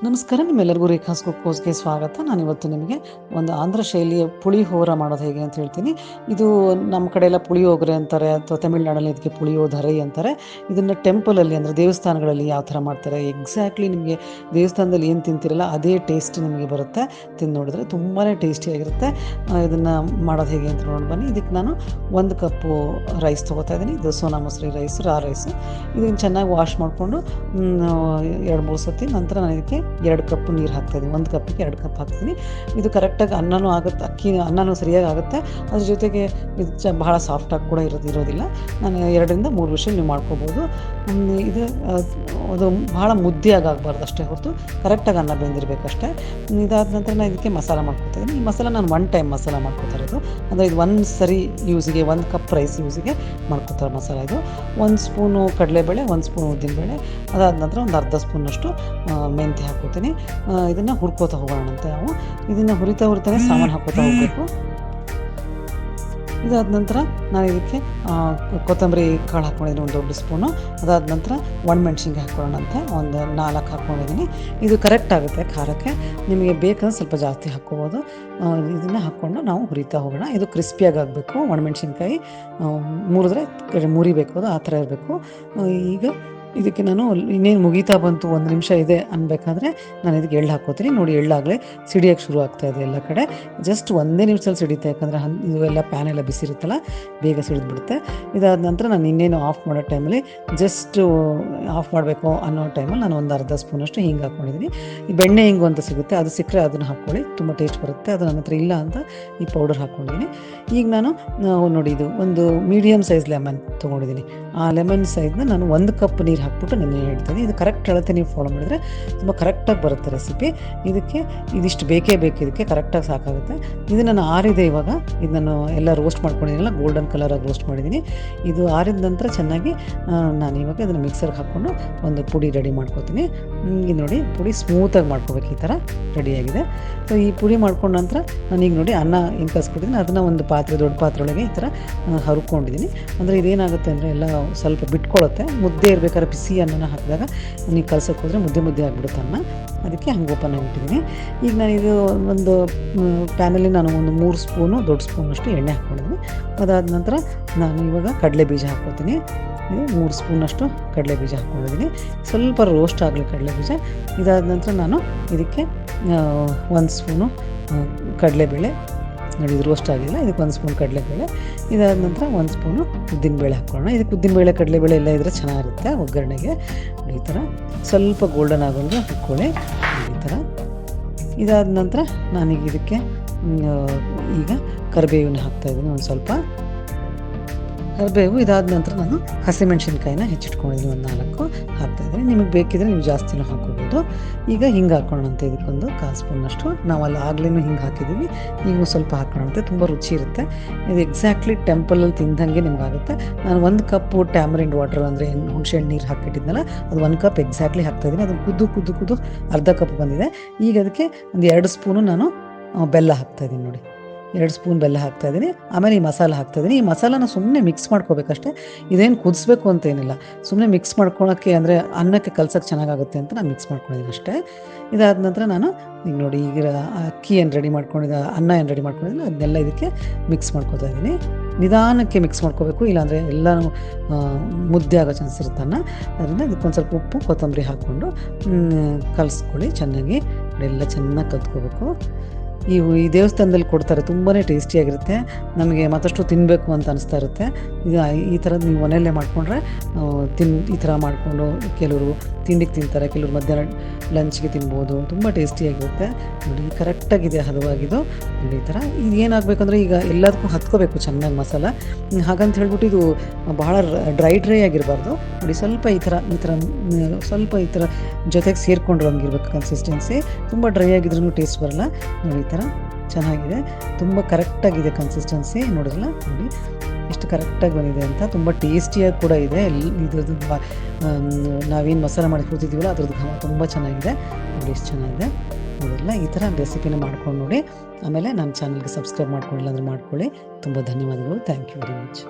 ನಮಸ್ಕಾರ, ನಿಮ್ಮೆಲ್ಲರಿಗೂ ರೇಖಾಸ್ ಕುಕ್ಕೋಸ್ಗೆ ಸ್ವಾಗತ. ನಾನಿವತ್ತು ನಿಮಗೆ ಒಂದು ಆಂಧ್ರ ಶೈಲಿಯ ಪುಳಿಹೋರ ಮಾಡೋದು ಹೇಗೆ ಅಂತ ಹೇಳ್ತೀನಿ. ಇದು ನಮ್ಮ ಕಡೆ ಎಲ್ಲ ಪುಳಿಯೋಗರೆ ಅಂತಾರೆ, ಅಥವಾ ತಮಿಳ್ನಾಡಲ್ಲಿ ಇದಕ್ಕೆ ಪುಳಿಯೋಧರೈ ಅಂತಾರೆ. ಇದನ್ನು ಟೆಂಪಲಲ್ಲಿ ಅಂದರೆ ದೇವಸ್ಥಾನಗಳಲ್ಲಿ ಯಾವ ಥರ ಮಾಡ್ತಾರೆ, ಎಕ್ಸಾಕ್ಟ್ಲಿ ನಿಮಗೆ ದೇವಸ್ಥಾನದಲ್ಲಿ ಏನು ತಿಂತಿರಲ್ಲ ಅದೇ ಟೇಸ್ಟ್ ನಿಮಗೆ ಬರುತ್ತೆ. ತಿಂದು ನೋಡಿದ್ರೆ ತುಂಬಾ ಟೇಸ್ಟಿಯಾಗಿರುತ್ತೆ. ಇದನ್ನು ಮಾಡೋದು ಹೇಗೆ ಅಂತ ನೋಡಿ ಬನ್ನಿ. ಇದಕ್ಕೆ ನಾನು 1 ಕಪ್ಪು ರೈಸ್ ತೊಗೋತಾ ಇದ್ದೀನಿ. ಇದು ಸೋನಾ ಮಸೂರಿ ರೈಸ್, ರಾ ರೈಸು. ಇದನ್ನು ಚೆನ್ನಾಗಿ ವಾಶ್ ಮಾಡಿಕೊಂಡು 2-3 ಸತಿ ನಂತರ ನಾನು ಇದಕ್ಕೆ 2 ಕಪ್ ನೀರು ಹಾಕ್ತಾಯಿದ್ದೀನಿ. 1 ಕಪ್ಪಿಗೆ 2 ಕಪ್ ಹಾಕ್ತೀನಿ. ಇದು ಕರೆಕ್ಟಾಗಿ ಅನ್ನನೂ ಆಗುತ್ತೆ, ಅನ್ನನೂ ಸರಿಯಾಗಿ ಆಗುತ್ತೆ. ಅದ್ರ ಜೊತೆಗೆ ಇದು ಬಹಳ ಸಾಫ್ಟಾಗಿ ಕೂಡ ಇರೋದಿಲ್ಲ. ನಾನು 2-3 ವಿಷಲ್ ನೀವು ಮಾಡ್ಕೋಬೋದು. ಇದು ಅದು ಬಹಳ ಮುದ್ದೆಯಾಗಿ ಆಗಬಾರ್ದು ಅಷ್ಟೇ ಹೊರತು ಕರೆಕ್ಟಾಗಿ ಅನ್ನ ಬೆಂದಿರಬೇಕಷ್ಟೇ. ಇದಾದ ನಂತರ ನಾನು ಇದಕ್ಕೆ ಮಸಾಲ ಮಾಡ್ಕೊತಾಯಿದ್ದೀನಿ. ಈ ಮಸಾಲ ನಾನು 1 ಟೈಮ್ ಮಸಾಲ ಮಾಡ್ಕೊತಾ ಇರೋದು, ಅಂದರೆ ಇದು 1 ಸರಿ ಯೂಸಿಗೆ 1 ಕಪ್ ರೈಸ್ ಯೂಸಿಗೆ ಮಾಡ್ಕೊತಾರೆ ಮಸಾಲ. ಇದು 1 ಸ್ಪೂನು ಕಡಲೆಬೇಳೆ, 1 ಸ್ಪೂನ್ ಉದ್ದಿನಬೇಳೆ, ಅದಾದ ನಂತರ ಒಂದು ಅರ್ಧ ಸ್ಪೂನಷ್ಟು ಮೆಂತ್ಯ ಹಾಕ್ಕೋತೀನಿ. ಇದನ್ನು ಹುರ್ಕೋತಾ ಹೋಗೋಣಂತೆ ನಾವು. ಇದನ್ನು ಹುರಿತಾನೆ ಸಾಮಾನು ಹಾಕೋತಾ ಹೋಗಬೇಕು. ಇದಾದ ನಂತರ ನಾನು ಇದಕ್ಕೆ ಕೊತ್ತಂಬರಿ ಕಾಳು ಹಾಕ್ಕೊಂಡಿದ್ದೀನಿ, 1 ದೊಡ್ಡ ಸ್ಪೂನು. ಅದಾದ ನಂತರ ಒಣಮೆಣ್ಸಿನ್ಕಾಯಿ ಹಾಕ್ಕೊಳ್ಳೋಣಂತೆ, ಒಂದು 4 ಹಾಕ್ಕೊಂಡಿದ್ದೀನಿ. ಇದು ಕರೆಕ್ಟ್ ಆಗುತ್ತೆ ಖಾರಕ್ಕೆ. ನಿಮಗೆ ಬೇಕಂದ್ರೆ ಸ್ವಲ್ಪ ಜಾಸ್ತಿ ಹಾಕ್ಕೋಬೋದು. ಇದನ್ನು ಹಾಕ್ಕೊಂಡು ನಾವು ಹುರಿತಾ ಹೋಗೋಣ. ಇದು ಕ್ರಿಸ್ಪಿಯಾಗಿ ಆಗಬೇಕು. ಒಣಮೆಣ್ಸಿನ್ಕಾಯಿ ಮುರಿದ್ರೆ ಮುರಿಬೇಕು, ಅದು ಆ ಥರ ಇರಬೇಕು. ಈಗ ಇದಕ್ಕೆ ನಾನು ಇನ್ನೇನು ಮುಗೀತಾ ಬಂತು, 1 ನಿಮಿಷ ಇದೆ ಅನ್ಬೇಕಾದ್ರೆ ನಾನು ಇದಕ್ಕೆ ಎಳ್ಳು ಹಾಕ್ಕೋತೀನಿ. ನೋಡಿ, ಎಳ್ಳಾಗಲೇ ಸಿಡಿಯೋಕ್ಕೆ ಶುರು ಆಗ್ತಾಯಿದೆ ಎಲ್ಲ ಕಡೆ. ಜಸ್ಟ್ 1 ನಿಮಿಷದಲ್ಲಿ ಸಿಡಿಯುತ್ತೆ, ಯಾಕಂದರೆ ಇವೆಲ್ಲ ಪ್ಯಾನೆಲ್ಲ ಬಿಸಿ ಇರುತ್ತಲ್ಲ, ಬೇಗ ಸಿಡಿದ್ಬಿಡುತ್ತೆ. ಇದಾದ ನಂತರ ನಾನು ಇನ್ನೇನು ಆಫ್ ಮಾಡೋ ಟೈಮಲ್ಲಿ, ಜಸ್ಟ್ ಆಫ್ ಮಾಡಬೇಕು ಅನ್ನೋ ಟೈಮಲ್ಲಿ ನಾನು ಒಂದು ಅರ್ಧ ಸ್ಪೂನಷ್ಟು ಹಿಂಗೆ ಹಾಕ್ಕೊಂಡಿದ್ದೀನಿ. ಈ ಬೆಣ್ಣೆ ಹಿಂಗು ಅಂತ ಸಿಗುತ್ತೆ, ಅದು ಸಿಕ್ಕರೆ ಅದನ್ನು ಹಾಕ್ಕೊಳ್ಳಿ, ತುಂಬ ಟೇಸ್ಟ್ ಬರುತ್ತೆ. ಅದು ನನ್ನ ಹತ್ರ ಇಲ್ಲ ಅಂತ ಈ ಪೌಡರ್ ಹಾಕ್ಕೊಂಡಿದ್ದೀನಿ. ಈಗ ನಾನು ನೋಡಿ, ಇದು ಒಂದು ಮೀಡಿಯಮ್ ಸೈಜ್ ಲೆಮನ್ ತೊಗೊಂಡಿದ್ದೀನಿ. ಆ ಲೆಮನ್ ಸೈಜ್ನ ನಾನು 1 ಕಪ್ ನೀರು ಹಾಕ್ಬಿಟ್ಟು ನೆನೆ ಇಡ್ತೀನಿ. ಇದು ಕರೆಕ್ಟ್ ಅಳತೆ ನೀವು ಫಾಲೋ ಮಾಡಿದರೆ ತುಂಬ ಕರೆಕ್ಟಾಗಿ ಬರುತ್ತೆ ರೆಸಿಪಿ. ಇದಕ್ಕೆ ಇದಿಷ್ಟು ಬೇಕೇ ಬೇಕು, ಇದಕ್ಕೆ ಕರೆಕ್ಟಾಗಿ ಸಾಕಾಗುತ್ತೆ. ಇದು ನಾನು ಆರಿದೆ ಇವಾಗ. ಇದು ನಾನು ಎಲ್ಲ ರೋಸ್ಟ್ ಮಾಡ್ಕೊಂಡಿದ್ದೀನಲ್ಲ, ಗೋಲ್ಡನ್ ಕಲರಾಗಿ ರೋಸ್ಟ್ ಮಾಡಿದ್ದೀನಿ. ಇದು ಆರಿದ ನಂತರ ಚೆನ್ನಾಗಿ ನಾನು ಇವಾಗ ಇದನ್ನು ಮಿಕ್ಸರ್ಗೆ ಹಾಕ್ಕೊಂಡು ಒಂದು ಪುಡಿ ರೆಡಿ ಮಾಡ್ಕೊತೀನಿ. ಇದು ನೋಡಿ, ಪುಡಿ ಸ್ಮೂತಾಗಿ ಮಾಡ್ಕೋಬೇಕು, ಈ ಥರ ರೆಡಿಯಾಗಿದೆ. ಸೊ ಈ ಪುಡಿ ಮಾಡ್ಕೊಂಡ ನಂತರ ನಾನೀಗ ನೋಡಿ ಅನ್ನ ಏನು ಕಲಿಸ್ಕೊಟ್ಟಿದ್ದೀನಿ, ಅದನ್ನು ಒಂದು ದೊಡ್ಡ ಪಾತ್ರೆ ಒಳಗೆ ಈ ಥರ ಹರ್ಕೊಂಡಿದ್ದೀನಿ. ಅಂದರೆ ಇದೇನಾಗುತ್ತೆ ಅಂದರೆ ಎಲ್ಲ ಸ್ವಲ್ಪ ಬಿಟ್ಕೊಳ್ಳುತ್ತೆ. ಮುದ್ದೆ ಇರಬೇಕಾದ್ರೆ ಬಿಸಿ ಅನ್ನನ ಹಾಕಿದಾಗ ನೀವು ಕಲ್ಸೋಕೆ ಹೋದರೆ ಮುದ್ದೆ ಆಗಿಬಿಡುತ್ತೆ ಅನ್ನ. ಅದಕ್ಕೆ ಹಂಗೆ ಓಪನ್ ಆಗಿಬಿಟ್ಟಿದ್ದೀನಿ. ಈಗ ನಾನು ಇದು ಒಂದು ಪ್ಯಾನಲ್ಲಿ ನಾನು ಒಂದು 3 ಸ್ಪೂನು ದೊಡ್ಡ ಸ್ಪೂನಷ್ಟು ಎಣ್ಣೆ ಹಾಕ್ಕೊಂಡಿದ್ದೀನಿ. ಅದಾದ ನಂತರ ನಾನು ಇವಾಗ ಕಡಲೆ ಬೀಜ ಹಾಕ್ಕೊತೀನಿ. ಇದು 3 ಸ್ಪೂನಷ್ಟು ಕಡಲೆ ಬೀಜ ಹಾಕ್ಕೊಂಡಿದ್ದೀನಿ. ಸ್ವಲ್ಪ ರೋಸ್ಟ್ ಆಗಲಿ ಕಡಲೆ ಬೀಜ. ಇದಾದ ನಂತರ ನಾನು ಇದಕ್ಕೆ 1 ಸ್ಪೂನು ಕಡಲೆಬೇಳೆ, ನೋಡಿ ಇದು ರೋಸ್ಟ್ ಆಗಿಲ್ಲ, ಇದಕ್ಕೆ 1 ಸ್ಪೂನ್ ಕಡಲೆಬೇಳೆ. ಇದಾದ ನಂತರ 1 ಸ್ಪೂನು ಉದ್ದಿನಬೇಳೆ ಹಾಕ್ಕೊಳ್ಳೋಣ. ಇದಕ್ಕೆ ಉದ್ದಿನಬೇಳೆ ಕಡಲೆಬೇಳೆ ಎಲ್ಲ ಇದ್ದರೆ ಚೆನ್ನಾಗಿರುತ್ತೆ ಒಗ್ಗರಣೆಗೆ. ಈ ಥರ ಸ್ವಲ್ಪ ಗೋಲ್ಡನ್ ಆಗೋಂಗೆ ಹಾಕ್ಕೊಳ್ಳಿ, ಈ ಥರ. ಇದಾದ ನಂತರ ನಾನೀಗ ಇದಕ್ಕೆ ಈಗ ಕರಿಬೇವನ್ನ ಹಾಕ್ತಾಯಿದ್ದೀನಿ, ಒಂದು ಸ್ವಲ್ಪ ಕರಿಬೇವು. ಇದಾದ ನಂತರ ನಾನು ಹಸಿಮೆಣ್ಸಿನ್ಕಾಯಿನ ಹೆಚ್ಚಿಟ್ಕೊಂಡಿದ್ದೀನಿ, ಒಂದು 4 ಹಾಕ್ತಾಯಿದ್ದೀನಿ. ನಿಮಗೆ ಬೇಕಿದ್ರೆ ನೀವು ಜಾಸ್ತಿನೂ ಹಾಕ್ಕೋಬೋದು. ಈಗ ಹಿಂಗೆ ಹಾಕ್ಕೊಳ್ಳೋಣಂತೆ, ಇದಕ್ಕೊಂದು 1/4 ಸ್ಪೂನಷ್ಟು. ನಾವು ಅಲ್ಲಿ ಆಗ್ಲೇ ಹಿಂಗೆ ಹಾಕಿದ್ದೀವಿ, ಹಿಂಗೂ ಸ್ವಲ್ಪ ಹಾಕ್ಕೊಳ್ಳೋಣಂತೆ, ತುಂಬ ರುಚಿ ಇರುತ್ತೆ. ಇದು ಎಕ್ಸಾಕ್ಟ್ಲಿ ಟೆಂಪಲಲ್ಲಿ ತಿಂದಂಗೆ ನಿಮ್ಗಾಗುತ್ತೆ. ನಾನು 1 ಕಪ್ಪು ಟ್ಯಾಮರಿಂಡ್ ವಾಟರ್, ಅಂದರೆ ಹುಣಸೆಹಣ್ಣು ನೀರು ಹಾಕಿಟ್ಟಿದ್ನಲ್ಲ, ಅದು 1 ಕಪ್ ಎಕ್ಸಾಕ್ಟ್ಲಿ ಹಾಕ್ತಾಯಿದ್ದೀನಿ. ಅದನ್ನು ಕುದ್ದು ಅರ್ಧ ಕಪ್ ಬಂದಿದೆ. ಈಗ ಅದಕ್ಕೆ ಒಂದು 2 ಸ್ಪೂನು ನಾನು ಬೆಲ್ಲ ಹಾಕ್ತಾಯಿದ್ದೀನಿ. ನೋಡಿ, 2 ಸ್ಪೂನ್ ಬೆಲ್ಲ ಹಾಕ್ತಾಯಿದ್ದೀನಿ. ಆಮೇಲೆ ಈ ಮಸಾಲ ಹಾಕ್ತಾಯಿದ್ದೀನಿ. ಈ ಮಸಾಲಾನ ಸುಮ್ಮನೆ ಮಿಕ್ಸ್ ಮಾಡ್ಕೋಬೇಕಷ್ಟೇ, ಇದೇನು ಕುದಿಸ್ಬೇಕು ಅಂತ ಏನಿಲ್ಲ. ಸುಮ್ಮನೆ ಮಿಕ್ಸ್ ಮಾಡ್ಕೊಳಕ್ಕೆ, ಅಂದರೆ ಅನ್ನಕ್ಕೆ ಕಲ್ಸೋಕ್ಕೆ ಚೆನ್ನಾಗಾಗುತ್ತೆ ಅಂತ ನಾನು ಮಿಕ್ಸ್ ಮಾಡ್ಕೊಂಡಿದ್ದೀನಿ ಅಷ್ಟೇ. ಇದಾದ ನಂತರ ನಾನು ಈಗ ನೋಡಿ, ಈಗ ಅಕ್ಕಿ ಏನು ರೆಡಿ ಮಾಡ್ಕೊಂಡಿದ್ದೆ, ಅನ್ನ ಏನು ರೆಡಿ ಮಾಡ್ಕೊಂಡಿದ್ದೀನಿ, ಅದನ್ನೆಲ್ಲ ಇದಕ್ಕೆ ಮಿಕ್ಸ್ ಮಾಡ್ಕೊತಾ ಇದ್ದೀನಿ. ನಿಧಾನಕ್ಕೆ ಮಿಕ್ಸ್ ಮಾಡ್ಕೋಬೇಕು, ಇಲ್ಲಾಂದರೆ ಎಲ್ಲನೂ ಮುದ್ದೆ ಆಗೋ ಚಾನ್ಸ್ ಇರುತ್ತೆ ಅನ್ನ. ಅದರಿಂದ ಇದಕ್ಕೊಂದು ಸ್ವಲ್ಪ ಉಪ್ಪು, ಕೊತ್ತಂಬರಿ ಹಾಕ್ಕೊಂಡು ಕಲಿಸ್ಕೊಳ್ಳಿ ಚೆನ್ನಾಗಿ. ಎಲ್ಲ ಚೆನ್ನಾಗಿ ಕಲ್ತ್ಕೋಬೇಕು. ಈ ದೇವಸ್ಥಾನದಲ್ಲಿ ಕೊಡ್ತಾರೆ, ತುಂಬಾ ಟೇಸ್ಟಿಯಾಗಿರುತ್ತೆ. ನಮಗೆ ಮತ್ತಷ್ಟು ತಿನ್ನಬೇಕು ಅಂತ ಅನಿಸ್ತಾ ಇರುತ್ತೆ. ಈ ಥರದ್ದು ನೀವು ಮನೆಯಲ್ಲೇ ಮಾಡಿಕೊಂಡ್ರೆ ಈ ಥರ ಮಾಡಿಕೊಂಡು ಕೆಲವರು ತಿಂಡಿಗೆ ತಿಂತಾರೆ, ಕೆಲವರು ಮಧ್ಯಾಹ್ನ ಲಂಚ್ಗೆ ತಿನ್ಬೋದು. ತುಂಬ ಟೇಸ್ಟಿಯಾಗಿರುತ್ತೆ. ನೋಡಿ, ಕರೆಕ್ಟಾಗಿದೆ ಹದವಾಗಿದ್ದು. ನೋಡಿ, ಈ ಥರ ಇದು ಏನಾಗಬೇಕಂದ್ರೆ ಈಗ ಎಲ್ಲದಕ್ಕೂ ಹತ್ಕೋಬೇಕು ಚೆನ್ನಾಗಿ ಮಸಾಲ. ಹಾಗಂತ ಹೇಳ್ಬಿಟ್ಟು ಇದು ಬಹಳ ಡ್ರೈ ಆಗಿರಬಾರ್ದು. ನೋಡಿ, ಸ್ವಲ್ಪ ಈ ಥರ ಸ್ವಲ್ಪ ಈ ಥರ ಜೊತೆಗೆ ಸೇರಿಕೊಂಡ್ರು ಹಂಗಿರ್ಬೇಕು ಕನ್ಸಿಸ್ಟೆನ್ಸಿ. ತುಂಬ ಡ್ರೈ ಆಗಿದ್ರೂ ಟೇಸ್ಟ್ ಬರಲ್ಲ. ನೋಡಿ, ಈ ಥರ ಚೆನ್ನಾಗಿದೆ, ತುಂಬ ಕರೆಕ್ಟಾಗಿದೆ ಕನ್ಸಿಸ್ಟೆನ್ಸಿ. ನೋಡಿರಲ್ಲ, ನೋಡಿ ಎಷ್ಟು ಕರೆಕ್ಟಾಗಿ ಬಂದಿದೆ ಅಂತ. ತುಂಬ ಟೇಸ್ಟಿಯಾಗಿ ಕೂಡ ಇದೆ. ಇದ್ರದ್ದು ನಾವೇನು ಮಸಾಲ ಮಾಡಿ ಕೂತಿದ್ದೀವಲ್ಲ ಅದ್ರದ್ದು ಘಮ ತುಂಬ ಚೆನ್ನಾಗಿದೆ. ನೋಡಿ ಎಷ್ಟು ಚೆನ್ನಾಗಿದೆ ನೋಡಿರಲ್ಲ. ಈ ಥರ ರೆಸಿಪಿನ ಮಾಡ್ಕೊಂಡು ನೋಡಿ. ಆಮೇಲೆ ನನ್ನ ಚಾನಲ್ಗೆ ಸಬ್ಸ್ಕ್ರೈಬ್ ಮಾಡ್ಕೊಂಡಿಲ್ಲ ಅಂದರೆ ಮಾಡ್ಕೊಳ್ಳಿ. ತುಂಬ ಧನ್ಯವಾದಗಳು. Thank you very much.